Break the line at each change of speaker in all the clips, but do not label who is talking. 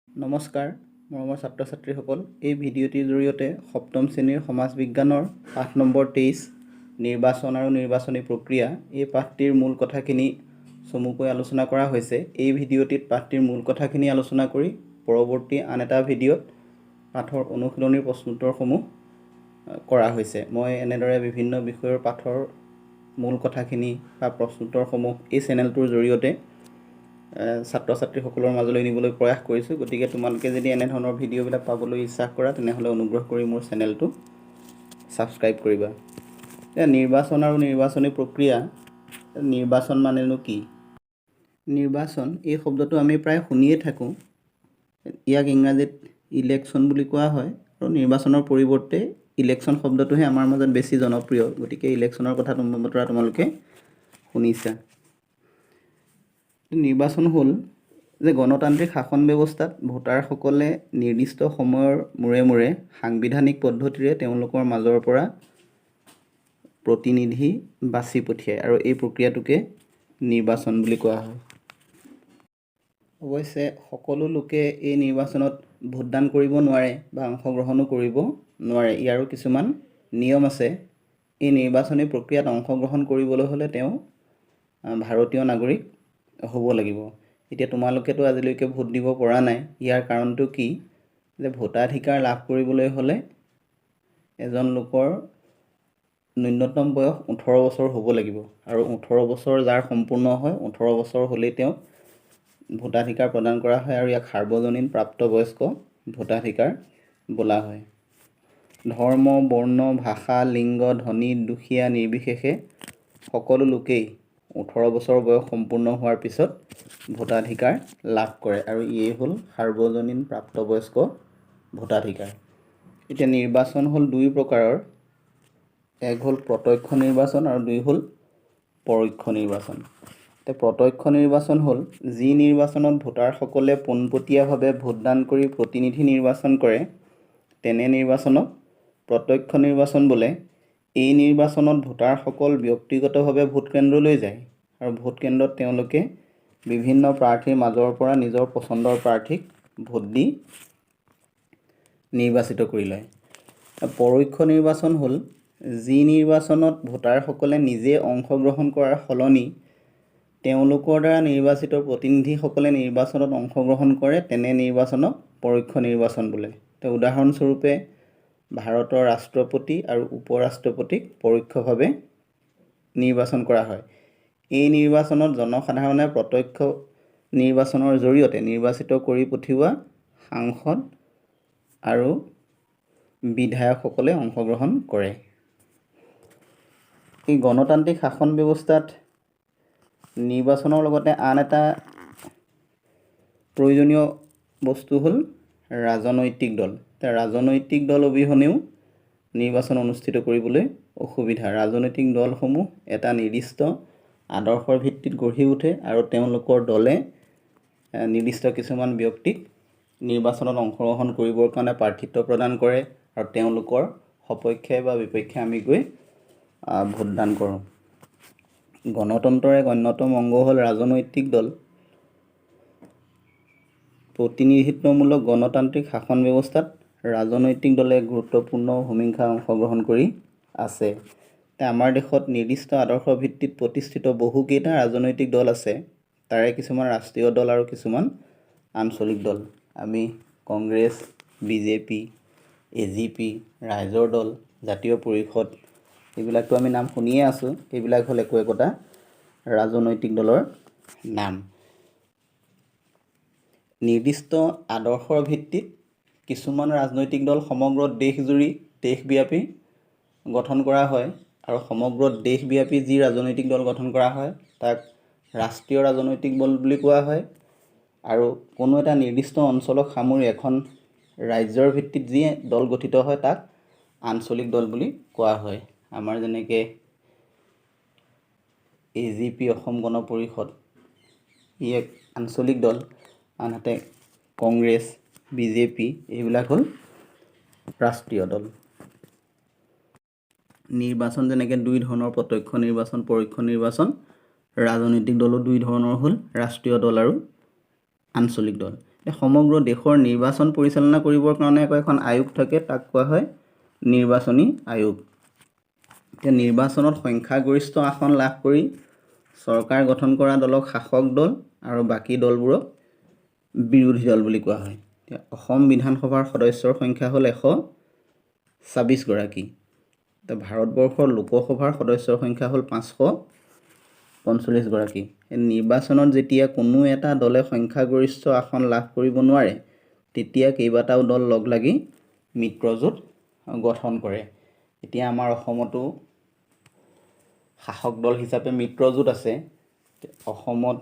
নমস্কাৰ মৰমৰ ছাত্ৰ ছাত্ৰীসকল, এই ভিডিঅ'টিৰ জৰিয়তে সপ্তম শ্ৰেণীৰ সমাজ বিজ্ঞানৰ পাঠ নম্বৰ 23 নিৰ্বাচন আৰু নিৰ্বাচনী প্ৰক্ৰিয়া এই পাঠটিৰ মূল কথাখিনি চমুকৈ আলোচনা কৰা হৈছে। এই ভিডিঅ'টিত পাঠটিৰ মূল কথাখিনি আলোচনা কৰি পৰৱৰ্তী আন এটা ভিডিঅ'ত পাঠৰ অনুশীলনীৰ প্ৰশ্নোত্তৰসমূহ কৰা হৈছে। মই এনেদৰে বিভিন্ন বিষয়ৰ পাঠৰ মূল কথাখিনি বা প্ৰশ্নোত্তৰসমূহ এই চেনেলটোৰ জৰিয়তে ছাত্ৰ ছাত্ৰীসকলৰ মাজলৈ নিবলৈ প্ৰয়াস কৰিছোঁ। গতিকে তোমালোকে যদি এনেধৰণৰ ভিডিঅ'বিলাক পাবলৈ ইচ্ছা কৰা তেনেহ'লে অনুগ্ৰহ কৰি মোৰ চেনেলটো ছাবস্ক্ৰাইব কৰিবা। নিৰ্বাচন আৰু নিৰ্বাচনী প্ৰক্ৰিয়া। নিৰ্বাচন মানেনো কি? নিৰ্বাচন এই শব্দটো আমি প্ৰায় শুনিয়ে থাকোঁ। ইয়াক ইংৰাজীত ইলেকশ্যন বুলি কোৱা হয় আৰু নিৰ্বাচনৰ পৰিৱৰ্তে ইলেকশ্যন শব্দটোহে আমাৰ মাজত বেছি জনপ্ৰিয়। গতিকে ইলেকশ্যনৰ কথা তোমালোকে শুনিছা। নিৰ্বাচন হ'ল যে গণতান্ত্ৰিক শাসন ব্যৱস্থাত ভোটাৰসকলে নিৰ্দিষ্ট সময়ৰ মূৰে মূৰে সাংবিধানিক পদ্ধতিৰে তেওঁলোকৰ মাজৰ পৰা প্ৰতিনিধি বাছি পঠিয়ায় আৰু এই প্ৰক্ৰিয়াটোকে নিৰ্বাচন বুলি কোৱা হয়। অৱশ্যে সকলো লোকে এই নিৰ্বাচনত ভোটদান কৰিব নোৱাৰে বা অংশগ্ৰহণো কৰিব নোৱাৰে। ইয়াৰো কিছুমান নিয়ম আছে। এই নিৰ্বাচনী প্ৰক্ৰিয়াত অংশগ্ৰহণ কৰিবলৈ হ'লে তেওঁ ভাৰতীয় নাগৰিক হ'ব লাগিব। এতিয়া তোমালোকেতো আজিলৈকে ভোট দিব পৰা নাই। ইয়াৰ কাৰণটো কি? যে ভোটাধিকাৰ লাভ কৰিবলৈ হ'লে এজন লোকৰ ন্যূনতম বয়স 18 বছৰ হ'ব লাগিব আৰু 18 বছৰ যাৰ সম্পূৰ্ণ হয় 18 বছৰ হ'লেই তেওঁক ভোটাধিকাৰ প্ৰদান কৰা হয় আৰু ইয়াক সাৰ্বজনীন প্ৰাপ্তবয়স্ক ভোটাধিকাৰ বোলা হয়। ধৰ্ম, বৰ্ণ, ভাষা, লিংগ, ধনী, দুখীয়া নিৰ্বিশেষে সকলো লোকেই 18 বছৰ বয়স সম্পূৰ্ণ হোৱাৰ পিছত ভোটাধিকাৰ লাভ কৰে আৰু ইয়েই হ'ল সাৰ্বজনীন প্ৰাপ্তবয়স্ক ভোটাধিকাৰ। এতিয়া নিৰ্বাচন হ'ল দুই প্ৰকাৰৰ। এক হ'ল প্ৰত্যক্ষ নিৰ্বাচন আৰু দুই হ'ল পৰোক্ষ নিৰ্বাচন। এতিয়া প্ৰত্যক্ষ নিৰ্বাচন হ'ল যি নিৰ্বাচনত ভোটাৰসকলে পোনপটীয়াভাৱে ভোটদান কৰি প্ৰতিনিধি নিৰ্বাচন কৰে তেনে নিৰ্বাচনক প্ৰত্যক্ষ নিৰ্বাচন বোলে। এই নিৰ্বাচনত ভোটাৰসকল ব্যক্তিগতভাৱে ভোটকেন্দ্ৰলৈ যায় আৰু ভোটকেন্দ্ৰত তেওঁলোকে বিভিন্ন প্ৰাৰ্থীৰ মাজৰ পৰা নিজৰ পচন্দৰ প্ৰাৰ্থীক ভোট দি নিৰ্বাচিত কৰি লয়। পৰোক্ষ নিৰ্বাচন হ'ল যি নিৰ্বাচনত ভোটাৰসকলে নিজে অংশগ্ৰহণ কৰাৰ সলনি তেওঁলোকৰ দ্বাৰা নিৰ্বাচিত প্ৰতিনিধিসকলে নিৰ্বাচনত অংশগ্ৰহণ কৰে তেনে নিৰ্বাচনক পৰোক্ষ নিৰ্বাচন বোলে। উদাহৰণস্বৰূপে ভাৰতৰ ৰাষ্ট্ৰপতি আৰু উপৰাষ্ট্ৰপতিক পৰোক্ষভাৱে নিৰ্বাচন কৰা হয়। এই নিৰ্বাচনত জনসাধাৰণে প্ৰত্যক্ষ নিৰ্বাচনৰ জৰিয়তে নিৰ্বাচিত কৰি পঠিওৱা সাংসদ আৰু বিধায়কসকলে অংশগ্ৰহণ কৰে। এই গণতান্ত্ৰিক শাসন ব্যৱস্থাত নিৰ্বাচনৰ লগতে আন এটা প্ৰয়োজনীয় বস্তু হ'ল ৰাজনৈতিক দল। ৰাজনৈতিক দল অবিহনেও নিৰ্বাচন অনুষ্ঠিত কৰিবলৈ অসুবিধা। ৰাজনৈতিক দলসমূহ এটা নিৰ্দিষ্ট আদৰ্শৰ ভিত্তিত গঢ়ি উঠে আৰু তেওঁলোকৰ দলে নিৰ্দিষ্ট কিছুমান ব্যক্তিক নিৰ্বাচনত অংশগ্ৰহণ কৰিবৰ কাৰণে প্ৰাৰ্থিত্ব প্ৰদান কৰে আৰু তেওঁলোকৰ সপক্ষে বা বিপক্ষে আমি গৈ ভোটদান কৰোঁ। গণতন্ত্ৰৰ এক অন্যতম অংগ হ'ল ৰাজনৈতিক দল। প্ৰতিনিধিত্বমূলক গণতান্ত্ৰিক শাসন ব্যৱস্থাত ৰাজনৈতিক দলে গুৰুত্বপূৰ্ণ ভূমিকা অংশগ্ৰহণ কৰি আছে। আমাৰ দেশত নিৰ্দিষ্ট আদৰ্শৰ ভিত্তিত প্ৰতিষ্ঠিত বহুকেইটা ৰাজনৈতিক দল আছে। তাৰে কিছুমান ৰাষ্ট্ৰীয় দল আৰু কিছুমান আঞ্চলিক দল। আমি কংগ্ৰেছ, বিজেপি, AGP, ৰাইজৰ দল, জাতীয় পৰিষদ এইবিলাকতো আমি নাম শুনিয়ে আছোঁ। এইবিলাক হ'ল একোটা ৰাজনৈতিক দলৰ নাম। নিৰ্দিষ্ট আদৰ্শৰ ভিত্তিত কিছুমান ৰাজনৈতিক দল সমগ্ৰ দেশব্যাপী গঠন কৰা হয় আৰু সমগ্ৰ দেশব্যাপী যি ৰাজনৈতিক দল গঠন কৰা হয় তাক ৰাষ্ট্ৰীয় ৰাজনৈতিক দল বুলি কোৱা হয় আৰু কোনো এটা নিৰ্দিষ্ট অঞ্চলক সামৰি এখন ৰাজ্যৰ ভিত্তিত যি দল গঠিত হয় তাক আঞ্চলিক দল বুলি কোৱা হয়। আমাৰ যেনেকৈ AGP অসম গণ পৰিষদ ই এক আঞ্চলিক দল, আনহাতে কংগ্ৰেছ, বিজেপি এইবিলাক হ'ল ৰাষ্ট্ৰীয় দল। নিৰ্বাচন যেনেকৈ দুই ধৰণৰ, প্ৰত্যক্ষ নিৰ্বাচন, পৰোক্ষ নিৰ্বাচন। ৰাজনৈতিক দলো দুই ধৰণৰ হ'ল, ৰাষ্ট্ৰীয় দল আৰু আঞ্চলিক দল। সমগ্ৰ দেশৰ নিৰ্বাচন পৰিচালনা কৰিবৰ কাৰণে এখন আয়োগ থাকে, তাক কোৱা হয় নিৰ্বাচনী আয়োগ। এতিয়া নিৰ্বাচনত সংখ্যাগৰিষ্ঠ আসন লাভ কৰি চৰকাৰ গঠন কৰা দলক শাসক দল আৰু বাকী দলবোৰক বিৰোধী দল বুলি কোৱা হয়। এতিয়া অসম বিধানসভাৰ সদস্যৰ সংখ্যা হ'ল 126 গৰাকী। এতিয়া ভাৰতবৰ্ষৰ লোকসভাৰ সদস্যৰ সংখ্যা হ'ল 545 গৰাকী। নিৰ্বাচনত যেতিয়া কোনো এটা দলে সংখ্যাগৰিষ্ঠ আসন লাভ কৰিব নোৱাৰে, তেতিয়া কেইবাটাও দল লগ লাগি মিত্ৰজোঁট গঠন কৰে। এতিয়া আমাৰ অসমতো শাসক দল হিচাপে মিত্ৰজোঁট আছে। অসমত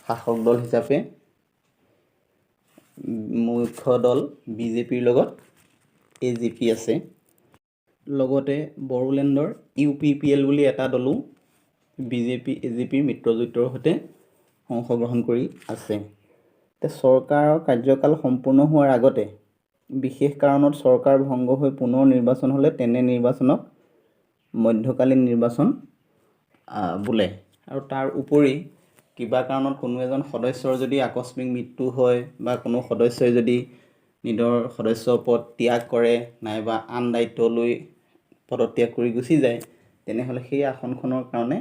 শাসক দল হিচাপে মুখ্য দল বিজেপিৰ লগত AJP আছে। লগতে বড়োলেণ্ডৰ UPPL বুলি এটা দলো বিজেপি AJPৰ মিত্ৰজোঁটৰ সৈতে অংশগ্ৰহণ কৰি আছে। এতিয়া চৰকাৰৰ কাৰ্যকাল সম্পূৰ্ণ হোৱাৰ আগতে বিশেষ কাৰণত চৰকাৰ ভংগ হৈ পুনৰ নিৰ্বাচন হ'লে তেনে নিৰ্বাচনক মধ্যকালীন নিৰ্বাচন বোলে। আৰু তাৰ উপৰি কিবা কাৰণত কোনো এজন সদস্যৰ যদি আকস্মিক মৃত্যু হয় বা কোনো সদস্যই যদি নিজৰ সদস্য পদ ত্যাগ কৰে নাইবা আন দায়িত্ব লৈ পদত্যাগ কৰি গুচি যায়, তেনেহ'লে সেই আসনখনৰ কাৰণে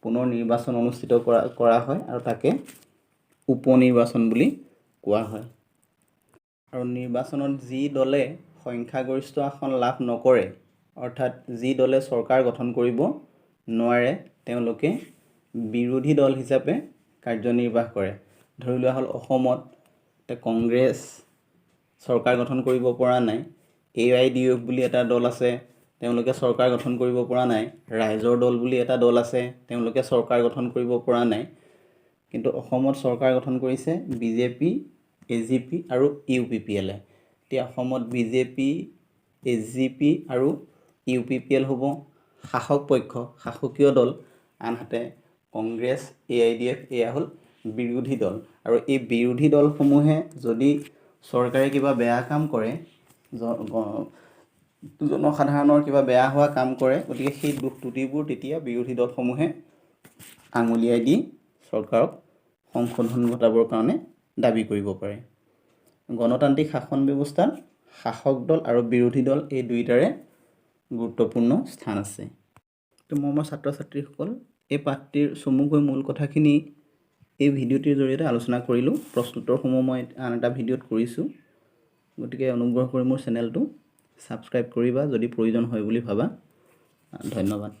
পুনৰ নিৰ্বাচন অনুষ্ঠিত কৰা হয় আৰু তাকে উপ নিৰ্বাচন বুলি কোৱা হয়। আৰু নিৰ্বাচনত যি দলে সংখ্যাগৰিষ্ঠ আসন লাভ নকৰে, অৰ্থাৎ যি দলে চৰকাৰ গঠন কৰিব নোৱাৰে, তেওঁলোকে বিৰোধী দল হিচাপে কাৰ্যনিৰ্বাহ কৰে। ধৰি লোৱা হ'ল অসমত কংগ্ৰেছ চৰকাৰ গঠন কৰিব পৰা নাই, AIDF বুলি এটা দল আছে, তেওঁলোকে চৰকাৰ গঠন কৰিব পৰা নাই। ৰাইজৰ দল বুলি এটা দল আছে, তেওঁলোকে চৰকাৰ গঠন কৰিব পৰা নাই। কিন্তু অসমত চৰকাৰ গঠন কৰিছে BJP, AJP আৰু UPPL। এতিয়া অসমত BJP, AJP আৰু UPPL হ'ব শাসক পক্ষ, শাসকীয় দল, আনহাতে কংগ্ৰেছ, AIDF এয়া হ'ল বিৰোধী দল। আৰু এই বিৰোধী দলসমূহে যদি চৰকাৰে কিবা বেয়া কাম কৰে, জনসাধাৰণৰ কিবা বেয়া হোৱা কাম কৰে, গতিকে সেই দুখ ত্ৰুটিবোৰ তেতিয়া বিৰোধী দলসমূহে আঙুলিয়াই দি চৰকাৰক সংশোধন ঘটাবৰ কাৰণে দাবী কৰিব পাৰে। গণতান্ত্ৰিক শাসন ব্যৱস্থাত শাসক দল আৰু বিৰোধী দল এই দুয়োটাৰে গুৰুত্বপূৰ্ণ স্থান আছে। তো মৰমৰ ছাত্ৰ ছাত্ৰীসকল, এই পাঠটিৰ চমুকৈ মূল কথাখিনি এই ভিডিঅ'টিৰ জৰিয়তে আলোচনা কৰিলোঁ। প্ৰশ্নোত্তৰসমূহ মই আন এটা ভিডিঅ'ত কৰিছোঁ, গতিকে অনুগ্ৰহ কৰি মোৰ চেনেলটো ছাবস্ক্ৰাইব কৰিবা যদি প্ৰয়োজন হয় বুলি ভাবা। ধন্যবাদ।